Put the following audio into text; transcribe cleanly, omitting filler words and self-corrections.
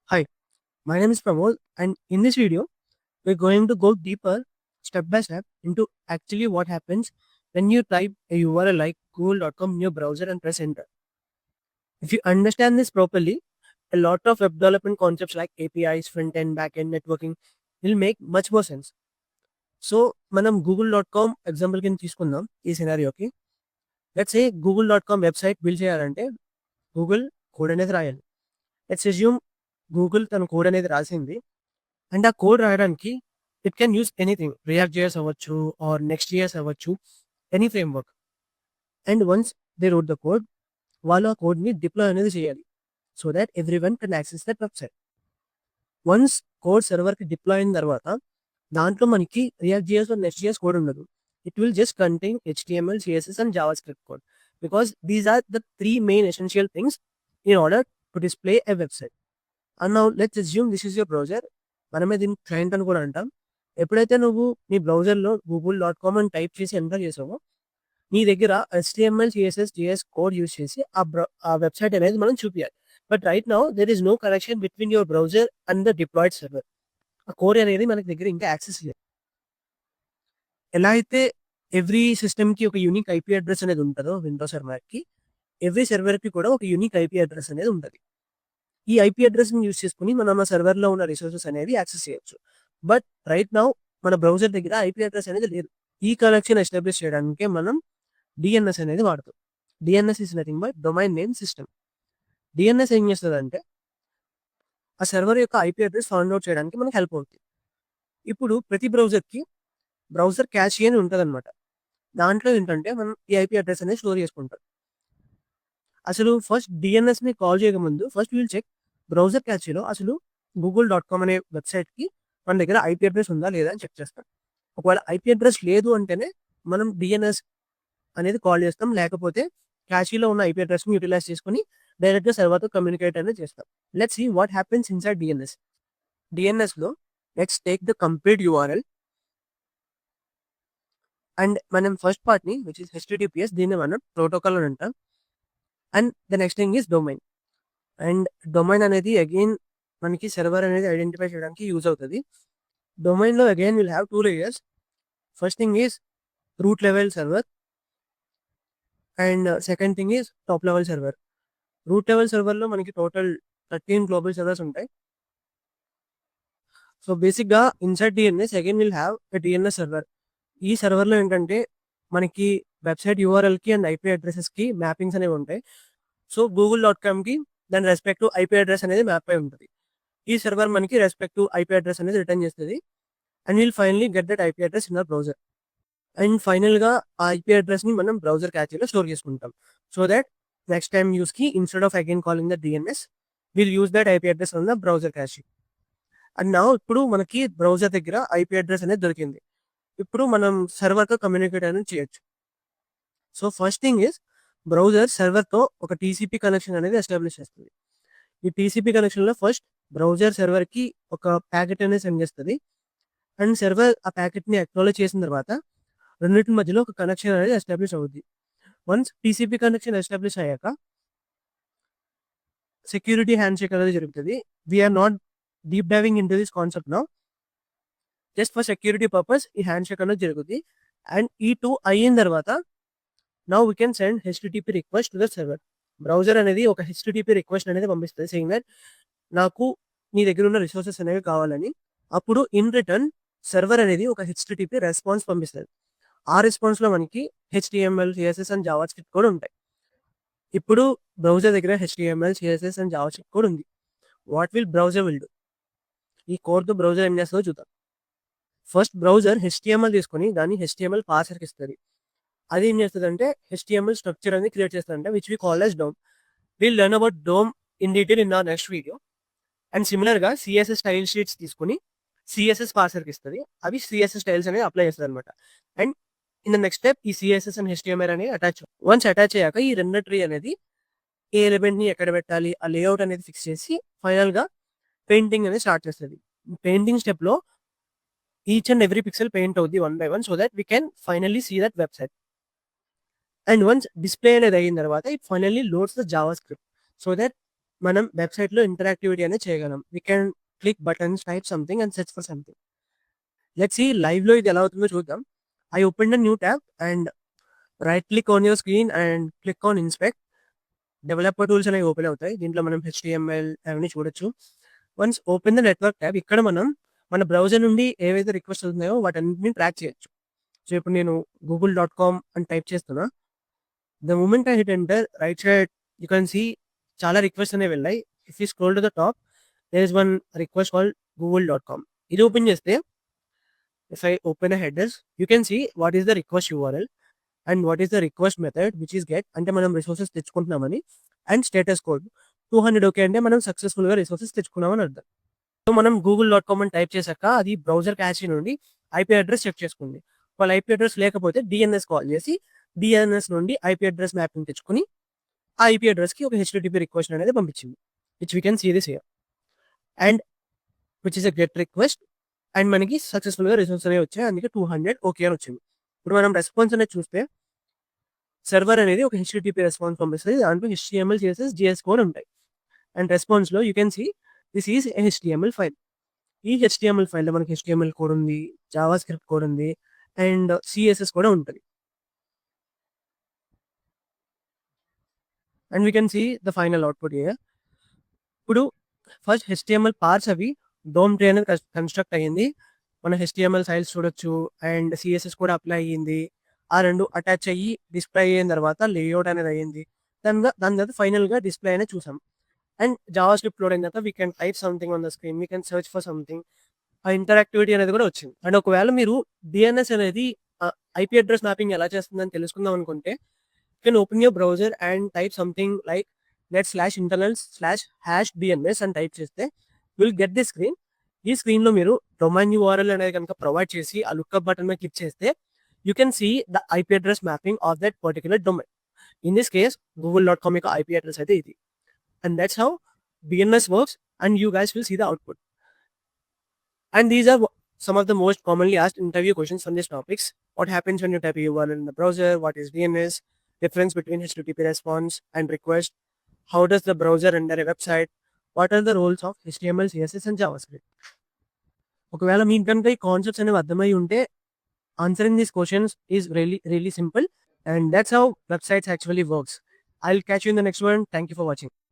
Hi, my name is Pramod, and in this video, we're going to go deeper, step by step, into actually what happens when you type a URL like google.com in your browser and press enter. If you understand this properly, a lot of web development concepts like APIs, front end, back end, networking will make much more sense. So మనం google.com example కింద తీసుకుందాం ఈ సినారియోకి. Let's say google.com website build చేయాలంటే Google code అనేది రాయాలి. Let's assume Google తన code అనేది రాసింది. అండ్ ఆ కోడ్ రాయడానికి it can use anything. React JS అవ్వచ్చు ఆర్ నెక్స్ట్ జేఎస్ అవ్వచ్చు, any framework. And once they wrote the code, వాళ్ళు ఆ కోడ్‌ని డిప్లాయ్ అనేది చేయాలి. So that everyone can access that website. Once code సర్వర్‌కి డిప్లాయ్ అయిన తర్వాత దాంట్లో మనకి React JS or next JS code ఉండదు. It will just contain HTML, CSS and JavaScript code. Because these are the 3 main essential things in order to display a website. And now let's assume this is your browser. మనమే దీన్ని client అని కూడా అంటాం. ఎప్పుడైతే నువ్వు నీ బ్రౌజర్‌లో google.com అని టైప్ చేసి ఎంటర్ చేసావో, నీ దగ్గర HTML, CSS, JS కోడ్ యూజ్ చేసి ఆ వెబ్‌సైట్ అనేది మనం చూపియాలి. But right now there is no connection between your browser and the deployed server. ఆ కోడ్ అనేది మనకి దగ్గర ఇంకా యాక్సెస్ లేదు. ఎలా అయితే ఎవ్రీ సిస్టమ్‌కి ఒక యూనిక్ ఐపీ అడ్రెస్ అనేది ఉంటదో విండోస్ ఆర్ మ్యాక్‌కి, ఎవ్రీ సర్వర్‌కి కూడా ఒక యూనిక్ ఐపీ అడ్రెస్ అనేది ఉంటది. ఈ ఐపీ అడ్రెస్‌ని యూజ్ చేసుకొని మనం ఆ సర్వర్‌లో ఉన్న రిసోర్సెస్ అనేవి యాక్సెస్ చేయొచ్చు. బట్ రైట్ నౌ మన బ్రౌజర్ దగ్గర ఐపీ అడ్రెస్ అనేది లేదు. ఈ కనెక్షన్ ఎస్టాబ్లిష్ చేయడానికే మనం డీఎన్ఎస్ అనేది వాడతాం. DNS is nothing but domain name system. DNS ఏం చేస్తదంటే, ఆ సర్వర్ యొక్క ఐపీ అడ్రెస్ ఫైండ్ ఔట్ చేయడానికి మనకు హెల్ప్ అవుతుంది. ఇప్పుడు ప్రతి బ్రౌజర్‌కి బ్రౌజర్ క్యాషీ అని ఉంటదనమాట. దాంట్లో ఏంటంటే మనం ఈ ఐపీ అడ్రెస్ అనేది స్టోర్ చేసుకుంటాం. అసలు ఫస్ట్ డీఎన్ఎస్‌ని కాల్ చేయకముందు ఫస్ట్ విల్ చెక్ బ్రౌజర్ క్యాషీలో అసలు google.com అనే వెబ్‌సైట్‌కి మన దగ్గర ఐపీ అడ్రెస్ ఉందా లేదా అని చెక్ చేస్తాం. ఒకవేళ ఐపీ అడ్రెస్ లేదు అంటేనే మనం డీఎన్ఎస్ అనేది కాల్ చేస్తాం. లేకపోతే క్యాషీలో ఉన్న ఐపీ అడ్రెస్‌ని యుటిలైజ్ చేసుకొని డైరెక్ట్‌గా సర్వర్‌తో కమ్యూనికేట్ అనేది చేస్తాం. Let's see what happens inside DNS. డీఎన్ఎస్‌లో let's take the complete URL and మనం ఫస్ట్ పార్ట్‌ని విచ్ ఈస్ హెచ్‌టిటిపిఎస్ దీన్ని మనం ప్రోటోకాల్ అని అంటాం. And the next thing is domain. And domain అనేది అగైన్ మనకి సర్వర్ అనేది ఐడెంటిఫై చేయడానికి యూజ్ అవుతది. డొమైన్‌లో again will have 2 layers. First thing is root level server and second thing is top level server. Root level సర్వర్‌లో మనకి total 13 global servers ఉంటాయి. So బేసిక్‌గా inside DNS again will have a DNS server. ఈ సర్వర్‌లో ఏంటంటే మనకి website యూఆర్ఎల్‌కి and IP అడ్రెసెస్‌కి మ్యాపింగ్స్ అనేవి ఉంటాయి. సో google.comకి దాని రెస్పెక్టివ్ ఐపీ అడ్రెస్ అనేది మ్యాప్ అయి ఉంటది. ఈ సర్వర్ మనకి రెస్పెక్టివ్ ఐపీ అడ్రెస్ అనేది రిటర్న్ చేస్తది. And will finally get that IP address in our browser. And ఫైనల్‌గా ఆ ఐపీ అడ్రెస్‌ని మనం బ్రౌజర్ క్యాచీలో స్టోర్ చేసుకుంటాం. సో దట్ నెక్స్ట్ టైమ్ యూజ్‌కి instead of again calling the DNS will use that IP address on the browser cache. And now ఇప్పుడు మనకి browser దగ్గర ఐపీ అడ్రెస్ అనేది దొరికింది. ఇప్పుడు మనం సర్వర్‌తో కమ్యూనికేట్ అనేది చేయొచ్చు. So first thing is browser సర్వర్‌తో ఒక టీసీపీ కనెక్షన్ అనేది ఎస్టాబ్లిష్ చేస్తది. ఈ టీసీపీ కనెక్షన్‌లో ఫస్ట్ బ్రౌజర్ సర్వర్‌కి ఒక ప్యాకెట్ అనేది సెండ్ చేస్తది. అండ్ సర్వర్ ఆ ప్యాకెట్‌ని అక్నాలెడ్జ్ చేసిన తర్వాత రెండిటి మధ్యలో ఒక కనెక్షన్ అనేది ఎస్టాబ్లిష్ అవుద్ది. వన్స్ టీసీపీ కనెక్షన్ ఎస్టాబ్లిష్ అయ్యాక సెక్యూరిటీ హ్యాండ్‌షేక్ అనేది జరుగుతది. We are not deep diving into this concept now. Just for security purpose ఈ హ్యాండ్‌షేక్ అనేది జరుగుద్ది. అండ్ ఈ 2 అయిన తర్వాత now we can send HTTP request to the server. Browser అనేది ఒక హెచ్‌టిటిపి రిక్వెస్ట్ అనేది పంపిస్తది సేయింగ్ దట్ నాకు నీ దగ్గర ఉన్న రిసోర్సెస్ అనేవి కావాలని. అప్పుడు ఇన్ రిటర్న్ సర్వర్ అనేది ఒక హెచ్‌టిటిపి రెస్పాన్స్ పంపిస్తది. ఆ రెస్పాన్స్‌లో మనకి HTML, CSS అండ్ జావాస్క్రిప్ట్ కూడా ఉంటాయి. ఇప్పుడు బ్రౌజర్ దగ్గర HTML, CSS అండ్ జావాస్క్రిప్ట్ కూడా ఉంది. What will browser will do? ఈ కోడ్‌తో బ్రౌజర్ ఏం చేస్తదో చూద్దాం. ఫస్ట్ బ్రౌజర్ HTML తీసుకొని దాన్ని HTML పార్సర్‌కి ఇస్తది. అది ఏం చేస్తదంటే HTML స్ట్రక్చర్ అనేది క్రియేట్ చేస్తదంట which we call as DOM. Will learn about DOM in detail in our next video. And సిమిలర్‌గా CSS స్టైల్ షీట్స్ తీసుకొని CSS పార్సర్‌కి ఇస్తది. అవి CSS స్టైల్స్ అనేవి అప్లై చేస్తదనమాట. And in the next step ఈ CSS అండ్ HTML అనేవి attach. Once attach అయ్యాక ఈ రెండో ట్రీ అనేది ఏ ఎలిమెంట్‌ని ఎక్కడ పెట్టాలి, ఆ లేఔట్ అనేది ఫిక్స్ చేసి ఫైనల్‌గా పెయింటింగ్ అనేది స్టార్ట్ చేస్తది. పెయింటింగ్ స్టెప్‌లో each and every pixel paint అవుద్ది one by one so that we can finally see that website. And once display అనేది అయిన తర్వాత it finally loads the JavaScript so that మనం వెబ్సైట్లో ఇంటరాక్టివిటీ అనేది చేయగలం. We can click buttons, type something and search for something. Let's see లైవ్‌లో ఇది ఎలా అవుతుందో చూద్దాం. I opened a new tab and right click on your screen and click on inspect. Developer tools అనేవి ఓపెన్ అవుతాయి. దీంట్లో మనం హెచ్‌టీఎంఎల్ అవన్నీ చూడొచ్చు. Once open the network tab, ఇక్కడ మనం మన బ్రౌజర్ నుండి ఏవైతే రిక్వెస్ట్ వస్తున్నాయో వాటన్నిటిని ట్రాక్ చేయొచ్చు. సో, ఇప్పుడు నేను google.com అని టైప్ చేస్తున్నా. The moment I hit enter, right side you can see చాలా రిక్వెస్ట్ అనేవి వెళ్ళాయి. If you scroll to the top, there is one request called google.com. ఇది ఓపెన్ చేస్తే, if I open a headers, you can see what is the request URL and what is the request method which is get, అంటే మనం resources తెచ్చుకుంటున్నామని. And status code 200 okay అంటే మనం సక్సెస్ఫుల్‌గా resources తెచ్చుకున్నామని అర్థం. So, మనం google.com అని టైప్ చేశాక అది బ్రౌజర్ క్యాచీ నుండి ఐపీ అడ్రెస్ చెక్ చేసుకుంది. వాళ్ళ ఐపీ అడ్రెస్ లేకపోతే డీఎన్ఎస్ కాల్ చేసి డీఎన్ఎస్ నుండి ఐపీ అడ్రెస్ మ్యాపింగ్ తెచ్చుకొని ఆ ఐపీ అడ్రెస్‌కి ఒక హెచ్‌టిటిపి రిక్వెస్ట్ అనేది పంపించింది. Which we can see this here. And which is a get request and మనకి సక్సెస్ఫుల్‌గా రిసోర్స్ అనేవి వచ్చాయి. అందుకే 200 ఓకే అని వచ్చింది. ఇప్పుడు మనం రెస్పాన్స్ అనేది చూస్తే సర్వర్ అనేది ఒక హెచ్‌టిటిపి రెస్పాన్స్ పంపిస్తది. దాంట్లో హెచ్‌టీఎంఎల్, సీఎస్ఎస్, జీఎస్ కోడ్ ఉంటాయి. అండ్ రెస్పాన్స్‌లో you can see this is a HTML file. ఈ హెచ్‌టీఎంఎల్ ఫైల్‌లో మనకి హెచ్‌టీఎంఎల్ కోడ్ ఉంది, జావా స్క్రిప్ట్ కోడ్ ఉంది అండ్ సీఎస్ఎస్ కూడా ఉంటది. And we can see the final output here. ఇప్పుడు ఫస్ట్ హెచ్‌టీఎంఎల్ పార్ట్స్ అవి డోమ్ ట్రీ అనేది కన్‌స్ట్రక్ట్ అయ్యింది. మన హెచ్‌టీఎంఎల్ ఫైల్స్ చూడొచ్చు అండ్ సీఎస్ఎస్ కూడా అప్లై అయ్యింది. ఆ 2 అటాచ్ అయ్యి డిస్‌ప్లే అయిన తర్వాత లేఅవుట్ అనేది అయ్యింది. దాని తర్వాత ఫైనల్‌గా డిస్‌ప్లే అనేది చూసాం. అండ్ జావా స్క్రిప్ట్ లోడ్ అయిన తర్వాత we can type something on the screen. We can search for something. ఆ ఇంటరాక్టివిటీ అనేది కూడా వచ్చింది. అండ్ ఒకవేళ మీరు డీఎన్ఎస్ అనేది ఐపీ అడ్రెస్ మ్యాపింగ్ ఎలా చేస్తుందని తెలుసుకుందాం అనుకుంటే, you can open your browser and type something like net/internal/#dns అని టైప్ చేస్తే విల్ గెట్ ది స్క్రీన్. ఈ స్క్రీన్‌లో మీరు డొమైన్ యూఆర్ఎల్ అనేది కనుక ప్రొవైడ్ చేసి ఆ లుక్అప్ బటన్ మీద క్లిక్ చేస్తే you can see the IP address mapping of that particular domain. In this case google.com యొక్క ఐపీ అడ్రెస్ అయితే ఇది. And that's how DNS works and you guys will see the output. And these are some of the most commonly asked interview questions on these topics. What happens when you type a URL in the browser? What is DNS? Difference between HTTP response and request? How does the browser render a website? What are the roles of HTML, CSS and JavaScript? ఒకవేళ మీకు కనుక ఈ concepts అనేవి అర్థమై ఉంటే answering these questions is really simple and that's how websites actually works. I will catch you in the next one. Thank you for watching.